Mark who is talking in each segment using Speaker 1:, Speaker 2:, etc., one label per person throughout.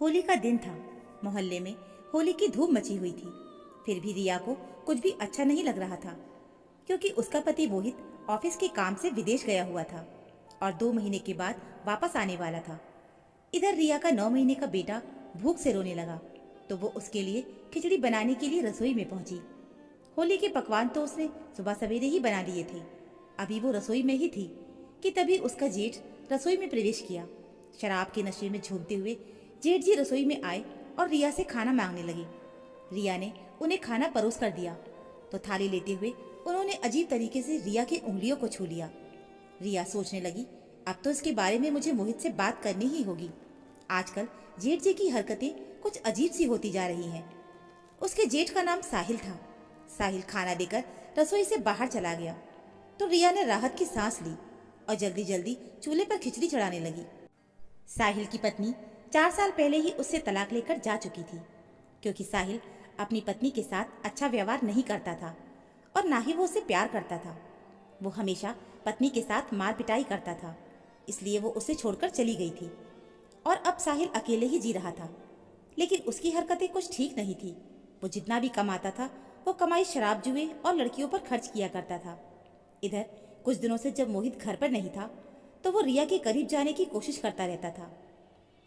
Speaker 1: होली का दिन था। मोहल्ले में होली की धूम मची हुई थी। फिर भी रिया को कुछ भी अच्छा नहीं लग रहा था, क्योंकि उसका पति मोहित ऑफिस के काम से विदेश गया हुआ था और 2 महीने के बाद वापस आने वाला था। इधर रिया का 9 महीने का बेटा भूख से रोने लगा, तो वो उसके लिए खिचड़ी बनाने के लिए रसोई में पहुंची। होली के पकवान तो उसने सुबह सवेरे ही बना लिए थे। अभी वो रसोई में ही थी कि तभी उसका जेठ रसोई में प्रवेश किया। शराब के नशे में झूमते हुए जेठ जी रसोई में आए और रिया से खाना मांगने लगे। रिया ने उन्हें खाना परोस कर दिया तो थाली लेते हुए उन्होंने अजीब तरीके से रिया की उंगलियों को छू लिया। रिया सोचने लगी, अब तो इसके बारे में मुझे मोहित से बात करनी ही होगी। आजकल जेठ जी की हरकतें कुछ अजीब सी होती जा रही हैं। उसके जेठ का नाम साहिल था। साहिल खाना देकर रसोई से बाहर चला गया तो रिया ने राहत की सांस ली और जल्दी जल्दी चूल्हे पर खिचड़ी चढ़ाने लगी। साहिल की पत्नी 4 साल पहले ही उससे तलाक लेकर जा चुकी थी, क्योंकि साहिल अपनी पत्नी के साथ अच्छा व्यवहार नहीं करता था और ना ही वो उसे प्यार करता था। वो हमेशा पत्नी के साथ मार पिटाई करता था, इसलिए वो उसे छोड़कर चली गई थी और अब साहिल अकेले ही जी रहा था। लेकिन उसकी हरकतें कुछ ठीक नहीं थी। वो जितना भी कमाता था वो कमाई शराब, जुए और लड़कियों पर खर्च किया करता था। इधर कुछ दिनों से जब मोहित घर पर नहीं था तो वो रिया के करीब जाने की कोशिश करता रहता था।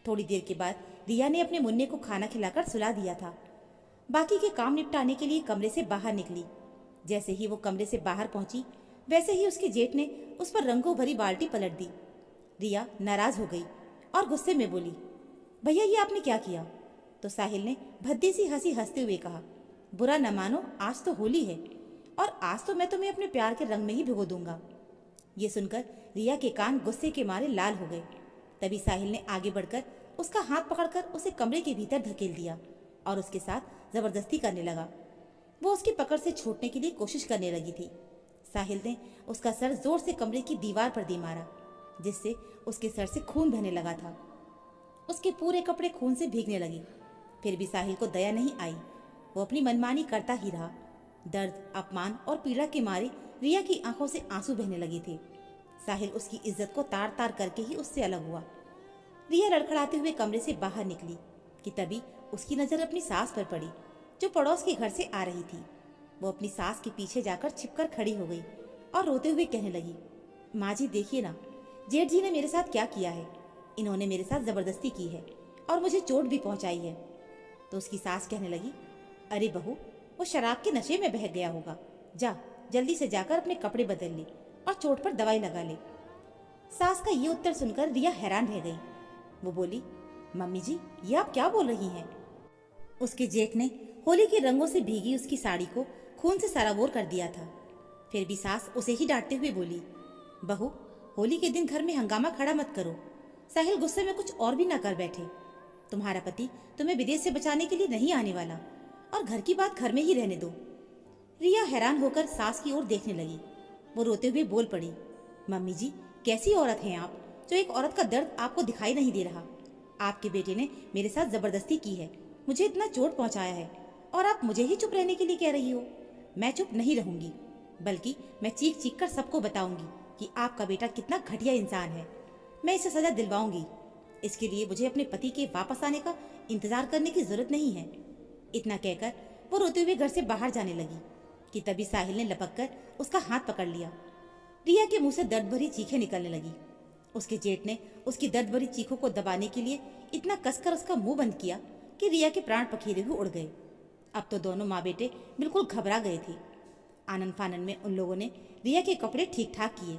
Speaker 1: थोड़ी देर के बाद रिया ने अपने मुन्ने को खाना खिलाकर सुला दिया था। बाकी के काम निपटाने के लिए कमरे से बाहर निकली। जैसे ही वो कमरे से बाहर पहुंची, वैसे ही उसके जेठ ने उस पर रंगों भरी बाल्टी पलट दी। रिया नाराज हो गई और गुस्से में बोली, भैया ये आपने क्या किया? तो साहिल ने भद्दी सी हंसी हंसते हुए कहा, बुरा न मानो, आज तो होली है और आज तो मैं तुम्हें अपने प्यार के रंग में ही भिगो दूंगा। ये सुनकर रिया के कान गुस्से के मारे लाल हो गए। तभी साहिल ने आगे बढ़कर उसका हाथ पकड़कर उसे कमरे के भीतर धकेल दिया और उसके साथ जबरदस्ती करने लगा। वो उसकी पकड़ से छूटने के लिए कोशिश करने लगी थी। साहिल ने उसका सर जोर से कमरे की दीवार पर दे मारा, जिससे उसके सर से खून बहने लगा था। उसके पूरे कपड़े खून से भीगने लगे। फिर भी साहिल को दया नहीं आई। वो अपनी मनमानी करता ही रहा। दर्द, अपमान और पीड़ा के मारे रिया की आंखों से आंसू बहने लगे थे। साहिल उसकी इज्जत को तार तार करके ही उससे अलग हुआ। रिया लड़खड़ाते हुए कमरे से बाहर निकली कि तभी उसकी नजर अपनी सास पर पड़ी, जो पड़ोस के घर से आ रही थी। वो अपनी सास के पीछे जाकर छिपकर खड़ी हो गई और रोते हुए कहने लगी, माँ जी देखिए ना, जेठ जी ने मेरे साथ क्या किया है। इन्होंने मेरे साथ जबरदस्ती की है और मुझे चोट भी पहुंचाई है। तो उसकी सास कहने लगी, अरे बहू, वो शराब के नशे में बह गया होगा। जा जल्दी से जाकर अपने कपड़े बदल ले और चोट पर दवाई लगा ले। सास का ये उत्तर सुनकर रिया हैरान रह गई। वो बोली, मम्मी जी ये आप क्या बोल रही हैं? उसके जेठ ने होली के रंगों से भीगी उसकी साड़ी को खून से सराबोर कर दिया था। फिर भी सास उसे ही डांटते हुए बोली, बहू, होली के दिन घर में हंगामा खड़ा मत करो। साहिल गुस्से में कुछ और भी ना कर बैठे। तुम्हारा पति तुम्हें विदेश से बचाने के लिए नहीं आने वाला और घर की बात घर में ही रहने दो। रिया हैरान होकर सास की ओर देखने लगी। वो रोते हुए बोल पड़ी, मम्मी जी कैसी औरत हैं आप, जो एक औरत का दर्द आपको दिखाई नहीं दे रहा। आपके बेटे ने मेरे साथ जबरदस्ती की है, मुझे इतना चोट पहुंचाया है और आप मुझे ही चुप रहने के लिए कह रही हो। मैं चुप नहीं रहूंगी, बल्कि मैं चीख चीख कर सबको बताऊंगी कि आपका बेटा कितना घटिया इंसान है। मैं इसे सजा दिलवाऊंगी। इसके लिए मुझे अपने पति के वापस आने का इंतजार करने की जरूरत नहीं है। इतना कहकर वो रोते हुए घर से बाहर जाने लगी कि तभी साहिल ने लपक कर उसका हाथ पकड़ लिया। रिया के मुंह से दर्द भरी चीखें निकलने लगी। उसके जेठ ने उसकी दर्द भरी चीखों को दबाने के लिए इतना कसकर उसका मुंह बंद किया कि रिया के प्राण पखेरे हुए उड़ गए। अब तो दोनों माँ बेटे बिल्कुल घबरा गए थे। आनन फानन में उन लोगों ने रिया के कपड़े ठीक ठाक किए।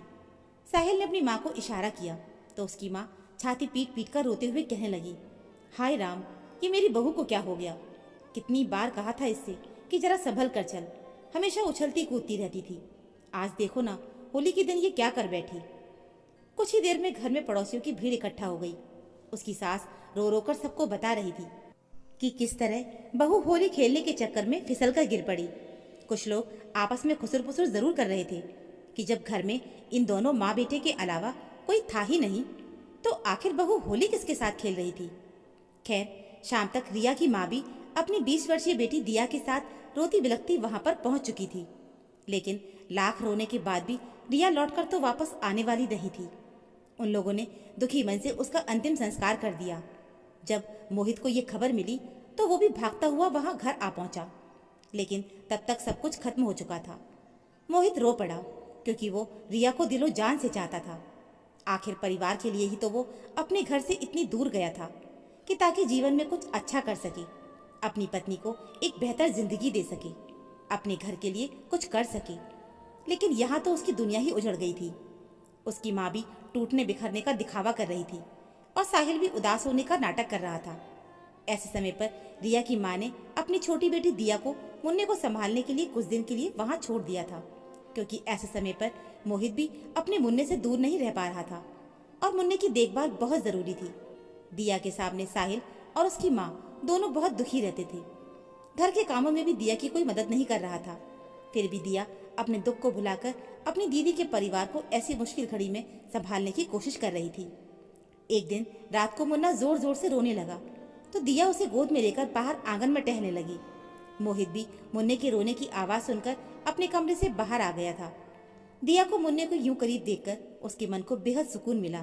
Speaker 1: साहिल ने अपनी माँ को इशारा किया तो उसकी माँ छाती पीट पीट कर रोते हुए कहने लगी, हाय राम, ये मेरी बहू को क्या हो गया? कितनी बार कहा था इससे कि जरा संभल कर चल, हमेशा उछलती कूदती रहती थी। आज देखो ना, होली के दिन ये क्या कर बैठी। कुछ ही देर में घर में पड़ोसियों की भीड़ इकट्ठा हो गई। उसकी सास रो रो कर सबको बता रही थी कि किस तरह बहू होली खेलने के चक्कर में फिसल कर गिर पड़ी। कुछ लोग आपस में खुसुर पुसुर जरूर कर रहे थे कि जब घर में इन दोनों माँ बेटे के अलावा कोई था ही नहीं, तो आखिर बहू होली किसके साथ खेल रही थी। खैर, शाम तक रिया की माँ भी अपनी 20 वर्षीय बेटी दिया के साथ रोती बिलखती वहां पर पहुंच चुकी थी। लेकिन लाख रोने के बाद भी रिया लौटकर तो वापस आने वाली नहीं थी। उन लोगों ने दुखी मन से उसका अंतिम संस्कार कर दिया। जब मोहित को ये खबर मिली तो वो भी भागता हुआ वहां घर आ पहुंचा, लेकिन तब तक सब कुछ खत्म हो चुका था। मोहित रो पड़ा क्योंकि वो रिया को दिलो जान से चाहता था। आखिर परिवार के लिए ही तो वो अपने घर से इतनी दूर गया था कि ताकि जीवन में कुछ अच्छा कर सके, अपनी पत्नी को एक बेहतर जिंदगी दे सके, अपने घर के लिए कुछ कर सके। लेकिन यहाँ तो उसकी दुनिया ही उजड़ गई थी। उसकी माँ भी टूटने बिखरने का दिखावा कर रही थी और साहिल भी उदास होने का नाटक कर रहा था। ऐसे समय पर रिया की माँ ने अपनी छोटी बेटी दिया को मुन्ने को संभालने के लिए कुछ दिन के लिए वहां छोड़ दिया था, क्योंकि ऐसे समय पर मोहित भी अपने मुन्ने से दूर नहीं रह पा रहा था और मुन्ने की देखभाल बहुत जरूरी थी। दिया के सामने साहिल और उसकी माँ दोनों बहुत दुखी रहते थे। घर के कामों में भी दिया की कोई मदद नहीं कर रहा था। फिर भी दिया अपने दुख को भुलाकर अपनी दीदी के परिवार को ऐसी मुश्किल घड़ी में संभालने की कोशिश कर रही थी। एक दिन रात को मुन्ना जोर जोर से रोने लगा तो दिया उसे गोद में लेकर बाहर आंगन में टहलने लगी। मोहित भी मुन्ने के रोने की आवाज सुनकर अपने कमरे से बाहर आ गया था। दिया को मुन्ने को यूं करीब देखकर उसके मन को बेहद सुकून मिला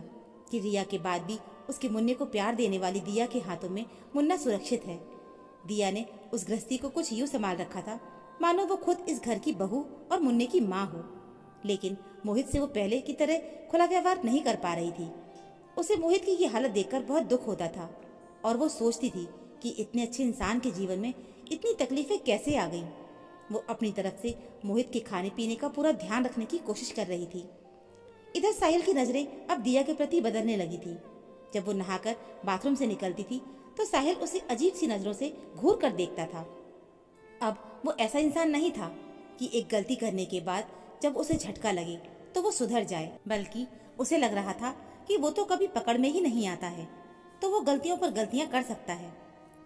Speaker 1: कि रिया के बाद भी उसके मुन्ने को प्यार देने वाली दिया के हाथों में मुन्ना सुरक्षित है। दिया ने उस गृहस्थी को कुछ यूं संभाल रखा था मानो वो खुद इस घर की बहू और मुन्ने की माँ हो। लेकिन मोहित से वो पहले की तरह खुला व्यवहार नहीं कर पा रही थी। उसे मोहित की ये हालत देखकर बहुत दुख होता था और वो सोचती थी कि इतने अच्छे इंसान के जीवन में इतनी तकलीफें कैसे आ गईं। वो अपनी तरफ से मोहित के खाने पीने का पूरा ध्यान रखने की कोशिश कर रही थी। इधर साहिल की नजरें अब दिया के प्रति बदलने लगी थी। जब वो नहाकर बाथरूम से निकलती थी तो साहिल उसे अजीब सी नजरों से घूर कर देखता था। अब वो ऐसा इंसान नहीं था कि एक गलती करने के बाद जब उसे झटका लगे तो वो सुधर जाए, बल्कि उसे लग रहा था कि वो तो कभी पकड़ में ही नहीं आता है, तो वो गलतियों पर गलतियां कर सकता है।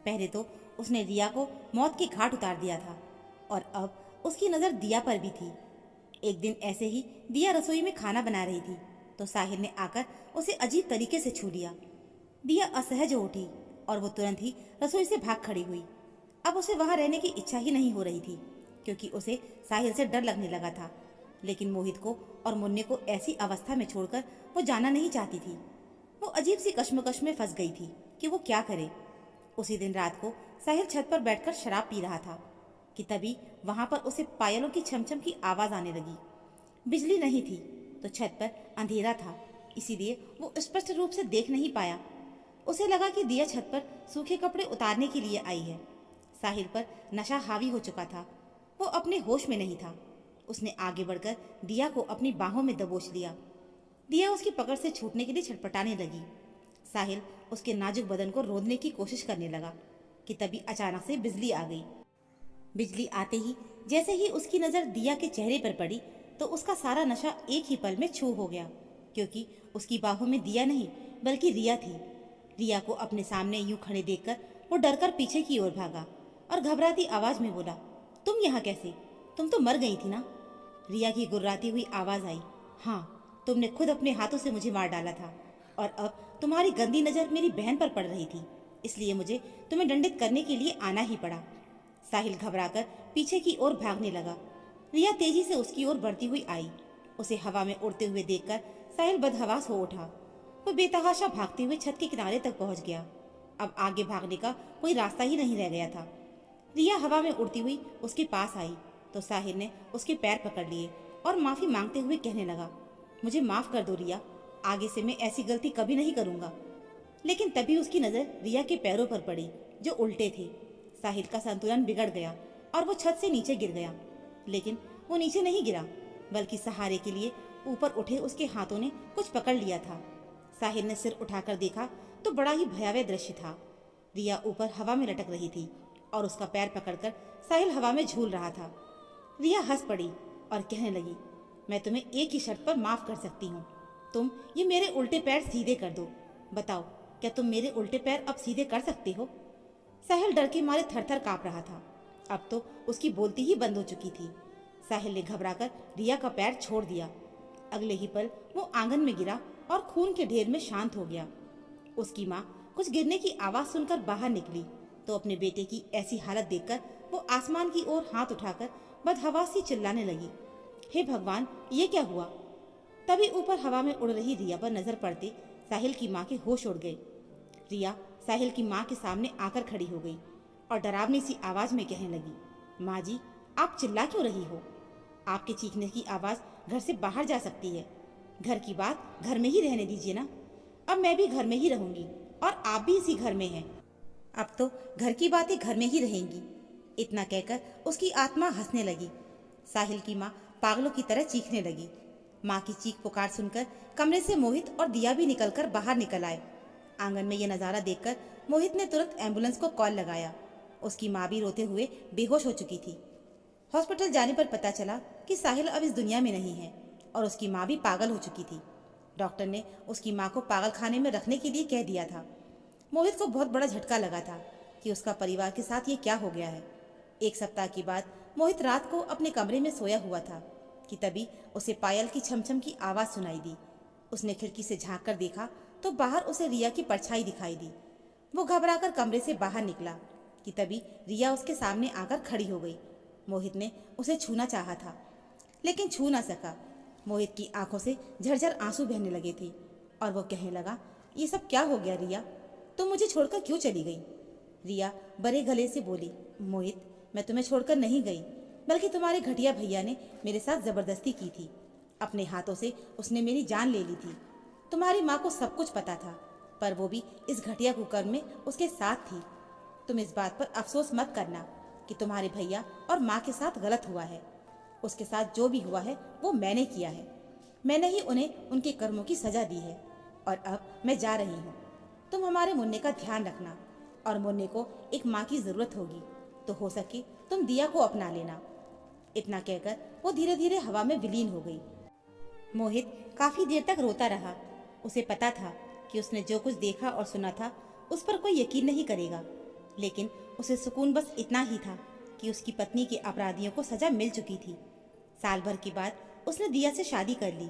Speaker 1: पहले तो उसने रिया को मौत के घाट उतार दिया था और अब उसकी नजर दिया पर भी थी। एक दिन ऐसे ही दिया रसोई में खाना बना रही थी तो साहिल ने आकर उसे अजीब तरीके से छू लिया। दिया असहज हो उठी और वो तुरंत ही रसोई से भाग खड़ी हुई। अब उसे वहां रहने की इच्छा ही नहीं हो रही थी, क्योंकि उसे साहिल से डर लगने लगा था। लेकिन मोहित को और मुन्ने को ऐसी अवस्था में छोड़कर वो जाना नहीं चाहती थी। वो अजीब सी कश्मकश में फंस गई थी कि वो क्या करे। उसी दिन रात को साहिल छत पर बैठकर शराब पी रहा था कि तभी वहां पर उसे पायलों की छमछम की आवाज आने लगी। बिजली नहीं थी तो छत पर अंधेरा था, इसीलिए वो स्पष्ट रूप से देख नहीं पाया। उसे लगा कि दिया छत पर सूखे कपड़े उतारने के लिए आई है। साहिल पर नशा हावी हो चुका था, वो अपने होश में नहीं था। उसने आगे बढ़कर दिया को अपनी बाहों में दबोच लिया। दिया उसकी पकड़ से छूटने के लिए छटपटाने लगी। साहिल उसके नाजुक बदन को रोदने की कोशिश करने लगा कि तभी अचानक से बिजली आ गई। बिजली आते ही जैसे ही उसकी नजर दिया के चेहरे पर पड़ी तो उसका सारा नशा एक ही पल में छू हो गया, क्योंकि उसकी बाहों में दिया नहीं बल्कि रिया थी। रिया को अपने सामने यूं खड़े देखकर वो डरकर पीछे की ओर भागा और घबराती आवाज में बोला, तुम यहाँ कैसे? तुम तो मर गई थी ना? रिया की गुर्राती हुई आवाज आई, हाँ, तुमने खुद अपने हाथों से मुझे मार डाला था और अब तुम्हारी गंदी नजर मेरी बहन पर पड़ रही थी, इसलिए मुझे तुम्हें दंडित करने के लिए आना ही पड़ा। साहिल घबराकर पीछे की ओर भागने लगा। रिया तेजी से उसकी ओर बढ़ती हुई आई। उसे हवा में उड़ते हुए देखकर साहिल बदहवास हो उठा। वो बेतहाशा भागते हुए छत के किनारे तक पहुंच गया। अब आगे भागने का कोई रास्ता ही नहीं रह गया था। रिया हवा में उड़ती हुई उसके पास आई तो साहिल ने उसके पैर पकड़ लिए और माफी मांगते हुए कहने लगा, मुझे माफ कर दो रिया, आगे से मैं ऐसी गलती कभी नहीं करूंगा। लेकिन तभी उसकी नजर रिया के पैरों पर पड़ी जो उल्टे थे। साहिल का संतुलन बिगड़ गया और वो छत से नीचे गिर गया। लेकिन वो नीचे नहीं गिरा, बल्कि सहारे के लिए ऊपर उठे उसके हाथों ने कुछ पकड़ लिया था। साहिल ने सिर उठाकर देखा तो बड़ा ही भयावह दृश्य था। रिया ऊपर हवा में लटक रही थी और उसका पैर पकड़कर साहिल हवा में झूल रहा था। रिया हंस पड़ी और कहने लगी, मैं तुम्हें एक ही शर्त पर माफ कर सकती हूँ, तुम ये मेरे उल्टे पैर सीधे कर दो। बताओ, क्या तुम मेरे उल्टे पैर अब सीधे कर सकते हो? साहिल डर के मारे थरथर कांप रहा था। अब तो उसकी बोलती ही बंद हो चुकी थी। साहिल ने घबराकर रिया का पैर छोड़ दिया। अगले ही पल वो आंगन में गिरा और खून के ढेर में शांत हो गया। उसकी माँ कुछ गिरने की आवाज सुनकर बाहर निकली तो अपने बेटे की ऐसी हालत देखकर वो आसमान की ओर हाथ उठाकर बदहवास सी चिल्लाने लगी, हे भगवान, ये क्या हुआ? तभी ऊपर हवा में उड़ रही रिया पर नजर पड़ते साहिल की माँ के होश उड़ गए। रिया साहिल की माँ के सामने आकर खड़ी हो गई और डरावनी सी आवाज में कहने लगी, माँ जी, आप चिल्ला क्यों रही हो? आपके चीखने की आवाज घर से बाहर जा सकती है। घर की बात घर में ही रहने दीजिए ना। अब मैं भी घर में ही रहूंगी और आप भी इसी घर में हैं। अब तो घर की बातें घर में ही रहेंगी। इतना कहकर उसकी आत्मा हंसने लगी। साहिल की माँ पागलों की तरह चीखने लगी। माँ की चीख पुकार सुनकर कमरे से मोहित और दिया भी निकलकर बाहर निकल आए। आंगन में यह नज़ारा देखकर मोहित ने तुरंत एम्बुलेंस को कॉल लगाया। उसकी माँ भी रोते हुए बेहोश हो चुकी थी। हॉस्पिटल जाने पर पता चला कि साहिल अब इस दुनिया में नहीं है और उसकी माँ भी पागल हो चुकी थी। डॉक्टर ने उसकी माँ को पागल खाने में रखने के लिए कह दिया था। मोहित को बहुत बड़ा झटका लगा था कि उसका परिवार के साथ ये क्या हो गया है। एक सप्ताह के बाद मोहित रात को अपने कमरे में सोया हुआ था कि तभी उसे पायल की छमछम की आवाज़ सुनाई दी। उसने खिड़की से झांक कर देखा तो बाहर उसे रिया की परछाई दिखाई दी। वो घबराकर कमरे से बाहर निकला कि तभी रिया उसके सामने आकर खड़ी हो गई। मोहित ने उसे छूना चाहा था लेकिन छू ना सका। मोहित की आंखों से झरझर आंसू बहने लगे थे और वो कहने लगा, ये सब क्या हो गया रिया? तुम मुझे छोड़कर क्यों चली गई? रिया बड़े गले से बोली, मोहित, मैं तुम्हें छोड़कर नहीं गई, बल्कि तुम्हारे घटिया भैया ने मेरे साथ जबरदस्ती की थी। अपने हाथों से उसने मेरी जान ले ली थी। तुम्हारी माँ को सब कुछ पता था, पर वो भी इस घटिया कुकर्म में उसके साथ थी। तुम इस बात पर अफसोस मत करना कि तुम्हारे भैया और माँ के साथ गलत हुआ है। उसके साथ जो भी हुआ है वो मैंने किया है। मैंने ही उन्हें उनके कर्मों की सजा दी है और अब मैं जा रही हूँ। तुम हमारे मुन्ने का ध्यान रखना और मुन्ने को एक माँ की जरूरत होगी तो हो सके तुम दिया को अपना लेना। इतना कहकर वो धीरे धीरे हवा में विलीन हो गई। मोहित काफी देर तक रोता रहा। उसे पता था कि उसने जो कुछ देखा और सुना था उस पर कोई यकीन नहीं करेगा, लेकिन उसे सुकून बस इतना ही था कि उसकी पत्नी के अपराधियों को सजा मिल चुकी थी। साल भर के बाद उसने दिया से शादी कर ली।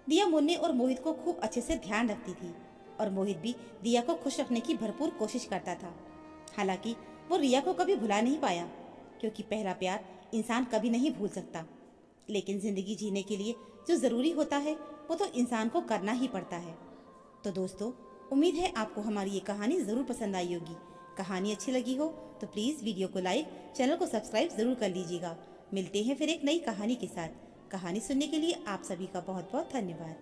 Speaker 1: दिया मुन्ने और मोहित को खूब अच्छे से ध्यान रखती थी और मोहित भी दिया को खुश रखने की भरपूर कोशिश करता था। हालांकि वो रिया को कभी भुला नहीं पाया, क्योंकि पहला प्यार इंसान कभी नहीं भूल सकता। लेकिन जिंदगी जीने के लिए जो ज़रूरी होता है वो तो इंसान को करना ही पड़ता है। तो दोस्तों, उम्मीद है आपको हमारी ये कहानी ज़रूर पसंद आई होगी। कहानी अच्छी लगी हो तो प्लीज़ वीडियो को लाइक, चैनल को सब्सक्राइब ज़रूर कर लीजिएगा। मिलते हैं फिर एक नई कहानी के साथ। कहानी सुनने के लिए आप सभी का बहुत बहुत धन्यवाद।